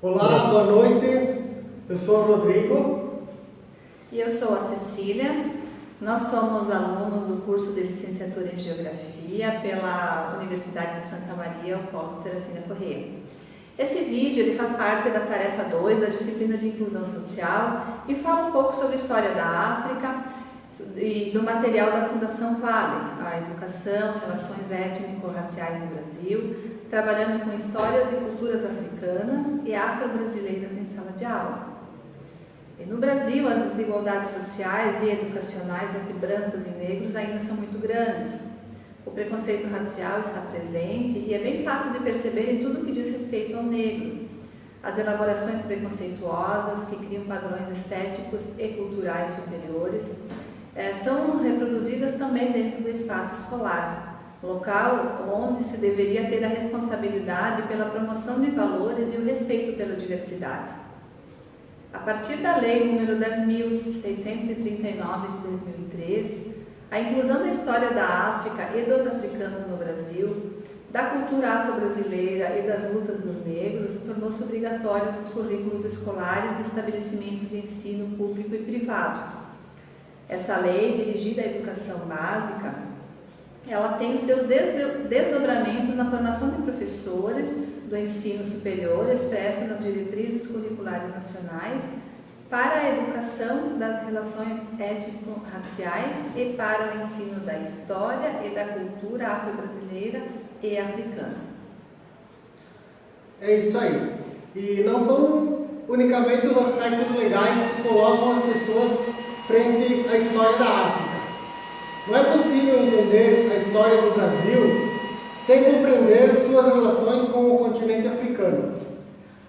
Olá, boa noite. Eu sou o Rodrigo. E eu sou a Cecília. Nós somos alunos do curso de Licenciatura em Geografia pela Universidade de Santa Maria, o Polo de Serafina Corrêa. Esse vídeo ele faz parte da tarefa 2 da disciplina de Inclusão Social e fala um pouco sobre a história da África e do material da Fundação Vale, a educação, relações étnico-raciais no Brasil, trabalhando com histórias e culturas africanas e afro-brasileiras em sala de aula. E no Brasil, as desigualdades sociais e educacionais entre brancos e negros ainda são muito grandes. O preconceito racial está presente e é bem fácil de perceber em tudo que diz respeito ao negro. As elaborações preconceituosas que criam padrões estéticos e culturais superiores são reproduzidas também dentro do espaço escolar, local onde se deveria ter a responsabilidade pela promoção de valores e o respeito pela diversidade. A partir da Lei nº 10.639 de 2003, a inclusão da história da África e dos africanos no Brasil, da cultura afro-brasileira e das lutas dos negros, tornou-se obrigatório nos currículos escolares de estabelecimentos de ensino público e privado. Essa lei, dirigida à educação básica, ela tem seus desdobramentos na formação de professores do ensino superior, expresso nas diretrizes curriculares nacionais, para a educação das relações étnico-raciais e para o ensino da história e da cultura afro-brasileira e africana. É isso aí. E não são unicamente os aspectos legais que colocam as pessoas frente à história da África. Não é possível entender a história do Brasil sem compreender suas relações com o continente africano.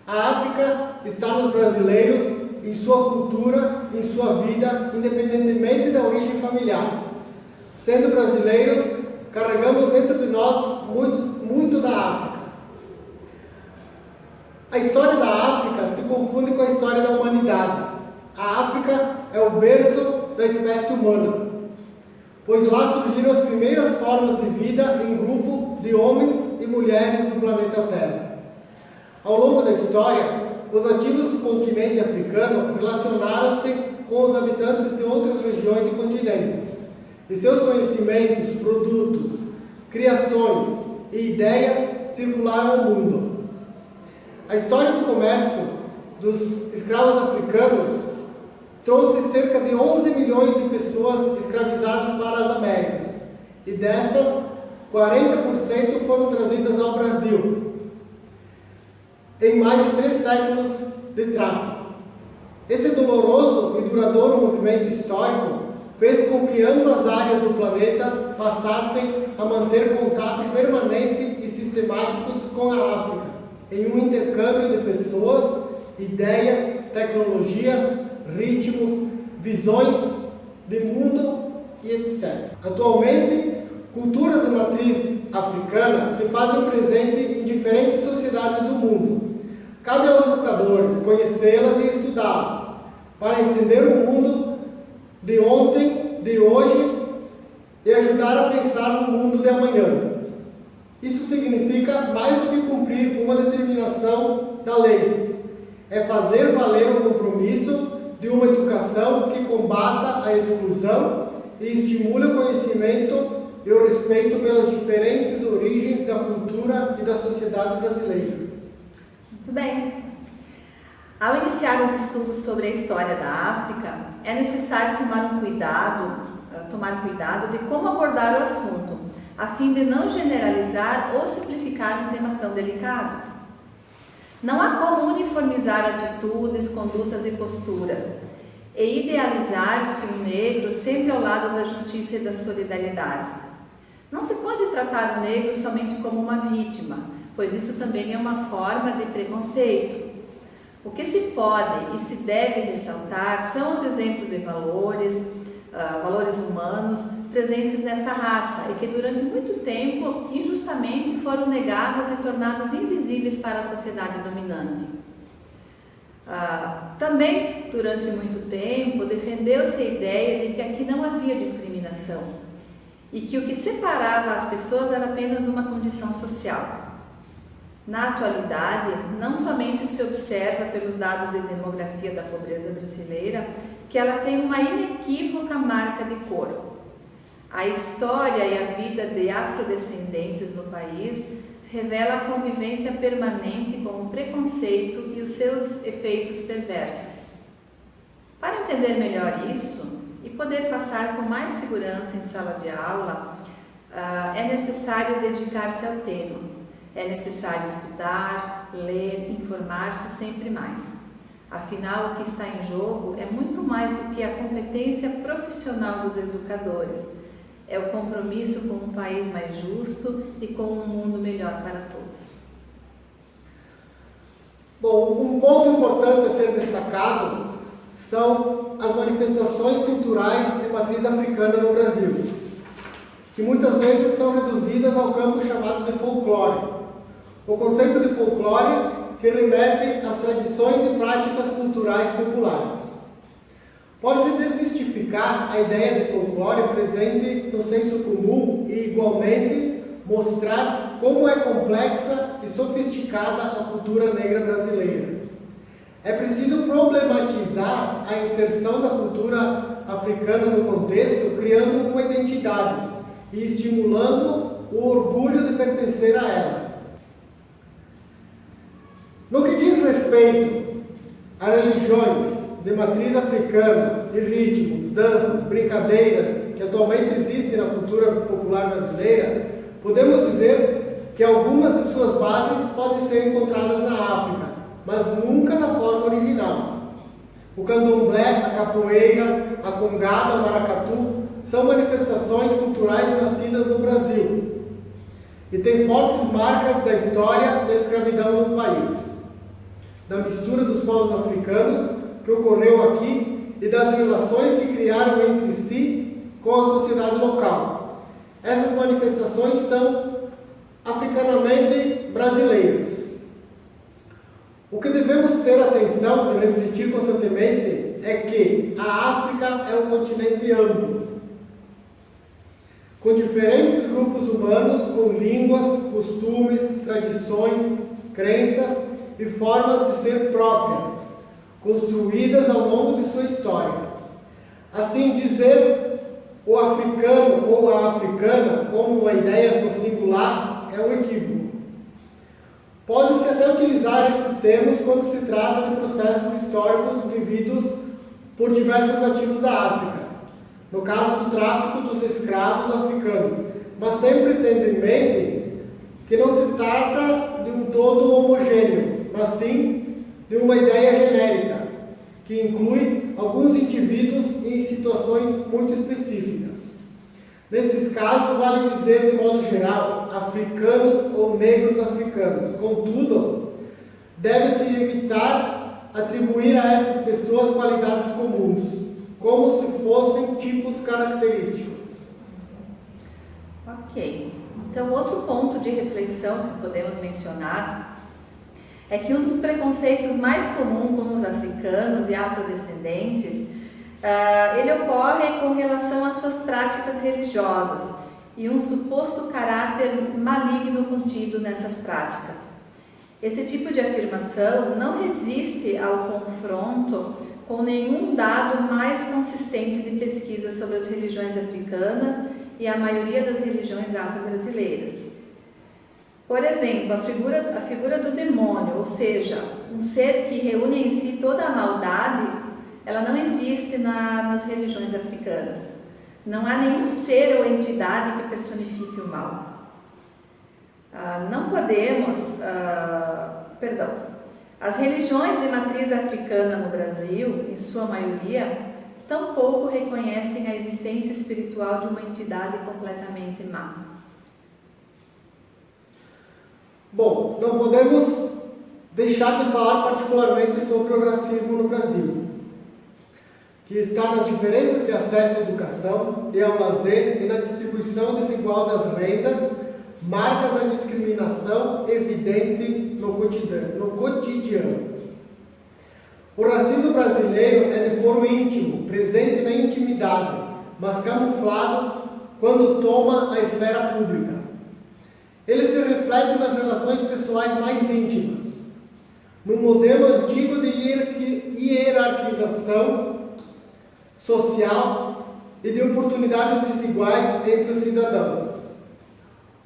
A África está nos brasileiros, em sua cultura, em sua vida, independentemente da origem familiar. Sendo brasileiros, carregamos dentro de nós muito da África. A história da África se confunde com a história da humanidade. A África é o berço da espécie humana, pois lá surgiram as primeiras formas de vida em grupo de homens e mulheres do planeta Terra. Ao longo da história, os nativos do continente africano relacionaram-se com os habitantes de outras regiões e continentes, e seus conhecimentos, produtos, criações e ideias circularam o mundo. A história do comércio dos escravos africanos trouxe cerca de 11 milhões de pessoas escravizadas para as Américas, e destas, 40% foram trazidas ao Brasil, em mais de 3 séculos de tráfico. Esse doloroso e duradouro movimento histórico fez com que ambas áreas do planeta passassem a manter contato permanente e sistemáticos com a África, em um intercâmbio de pessoas, ideias, tecnologias, ritmos, visões de mundo e etc. Atualmente, culturas de matriz africana se fazem presente em diferentes sociedades do mundo. Cabe aos educadores conhecê-las e estudá-las, para entender o mundo de ontem, de hoje e ajudar a pensar no mundo de amanhã. Isso significa mais do que cumprir uma determinação da lei. É fazer valer o compromisso de uma educação que combata a exclusão e estimule o conhecimento e o respeito pelas diferentes origens da cultura e da sociedade brasileira. Muito bem. Ao iniciar os estudos sobre a história da África, é necessário tomar cuidado de como abordar o assunto, a fim de não generalizar ou simplificar um tema tão delicado. Não há como uniformizar atitudes, condutas e posturas, e idealizar-se um negro sempre ao lado da justiça e da solidariedade. Não se pode tratar o negro somente como uma vítima, pois isso também é uma forma de preconceito. O que se pode e se deve ressaltar são os exemplos de valores humanos presentes nesta raça e que durante muito tempo injustamente foram negadas e tornadas invisíveis para a sociedade dominante. Também durante muito tempo defendeu-se a ideia de que aqui não havia discriminação e que o que separava as pessoas era apenas uma condição social. Na atualidade, não somente se observa pelos dados de demografia da pobreza brasileira que ela tem uma inequívoca marca de cor. A história e a vida de afrodescendentes no país revela a convivência permanente com o preconceito e os seus efeitos perversos. Para entender melhor isso e poder passar com mais segurança em sala de aula, é necessário dedicar-se ao tema. É necessário estudar, ler, informar-se sempre mais. Afinal, o que está em jogo é muito mais do que a competência profissional dos educadores. É o compromisso com um país mais justo e com um mundo melhor para todos. Bom, um ponto importante a ser destacado são as manifestações culturais de matriz africana no Brasil, que muitas vezes são reduzidas ao campo chamado de folclore. O conceito de folclore que remete às tradições e práticas culturais populares. Pode-se desmistificar a ideia de folclore presente no senso comum e, igualmente, mostrar como é complexa e sofisticada a cultura negra brasileira. É preciso problematizar a inserção da cultura africana no contexto, criando uma identidade e estimulando o orgulho de pertencer a ela. No que diz respeito a religiões de matriz africana e ritmos, danças, brincadeiras que atualmente existem na cultura popular brasileira, podemos dizer que algumas de suas bases podem ser encontradas na África, mas nunca na forma original. O candomblé, a capoeira, a congada, o maracatu são manifestações culturais nascidas no Brasil e têm fortes marcas da história da escravidão no país, da mistura dos povos africanos que ocorreu aqui e das relações que criaram entre si com a sociedade local. Essas manifestações são africanamente brasileiras. O que devemos ter atenção e refletir constantemente é que a África é um continente amplo, com diferentes grupos humanos, com línguas, costumes, tradições, crenças e formas de ser próprias, construídas ao longo de sua história. Assim, dizer o africano ou a africana como uma ideia no singular é um equívoco. Pode-se até utilizar esses termos quando se trata de processos históricos vividos por diversos nativos da África, no caso do tráfico dos escravos africanos, mas sempre tendo em mente que não se trata de um todo homogêneo, mas sim de uma ideia genérica, que inclui alguns indivíduos em situações muito específicas. Nesses casos, vale dizer, de modo geral, africanos ou negros africanos. Contudo, deve-se evitar atribuir a essas pessoas qualidades comuns, como se fossem tipos característicos. Ok. Então, outro ponto de reflexão que podemos mencionar é que um dos preconceitos mais comuns com os africanos e afrodescendentes, ele ocorre com relação às suas práticas religiosas e um suposto caráter maligno contido nessas práticas. Esse tipo de afirmação não resiste ao confronto com nenhum dado mais consistente de pesquisa sobre as religiões africanas e a maioria das religiões afro-brasileiras. Por exemplo, a figura do demônio, ou seja, um ser que reúne em si toda a maldade, ela não existe nas religiões africanas. Não há nenhum ser ou entidade que personifique o mal. Não podemos, as religiões de matriz africana no Brasil, em sua maioria, tampouco reconhecem a existência espiritual de uma entidade completamente má. Bom, não podemos deixar de falar particularmente sobre o racismo no Brasil, que está nas diferenças de acesso à educação e ao lazer e na distribuição desigual das rendas, marcas a discriminação evidente no cotidiano. O racismo brasileiro é de foro íntimo, presente na intimidade, mas camuflado quando toma a esfera pública. ele se reflete nas relações pessoais mais íntimas, num modelo antigo de hierarquização social e de oportunidades desiguais entre os cidadãos.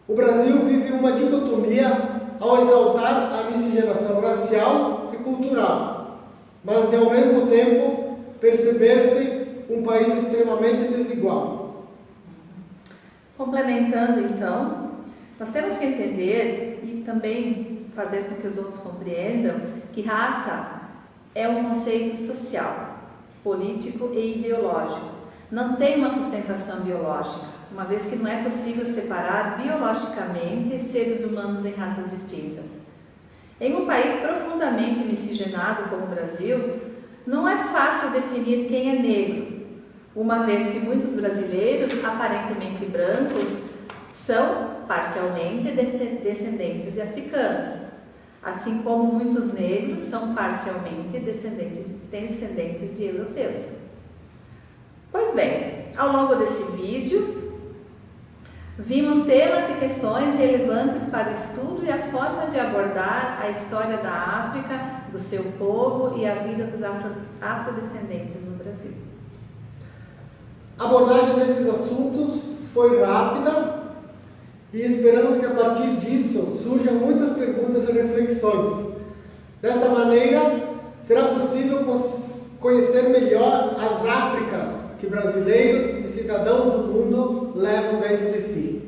O Brasil vive uma dicotomia ao exaltar a miscigenação racial e cultural, mas de ao mesmo tempo perceber-se um país extremamente desigual. Complementando então, nós temos que entender e também fazer com que os outros compreendam que raça é um conceito social, político e ideológico. Não tem uma sustentação biológica, uma vez que não é possível separar biologicamente seres humanos em raças distintas. Em um país profundamente miscigenado como o Brasil, não é fácil definir quem é negro, uma vez que muitos brasileiros, aparentemente brancos, são parcialmente descendentes de africanos, assim como muitos negros são parcialmente descendentes de europeus. Pois bem, ao longo desse vídeo, vimos temas e questões relevantes para o estudo e a forma de abordar a história da África, do seu povo e a vida dos afrodescendentes no Brasil. A abordagem desses assuntos foi rápida e esperamos que a partir disso surjam muitas perguntas e reflexões. Dessa maneira, será possível conhecer melhor as Áfricas que brasileiros e cidadãos do mundo levam dentro de si.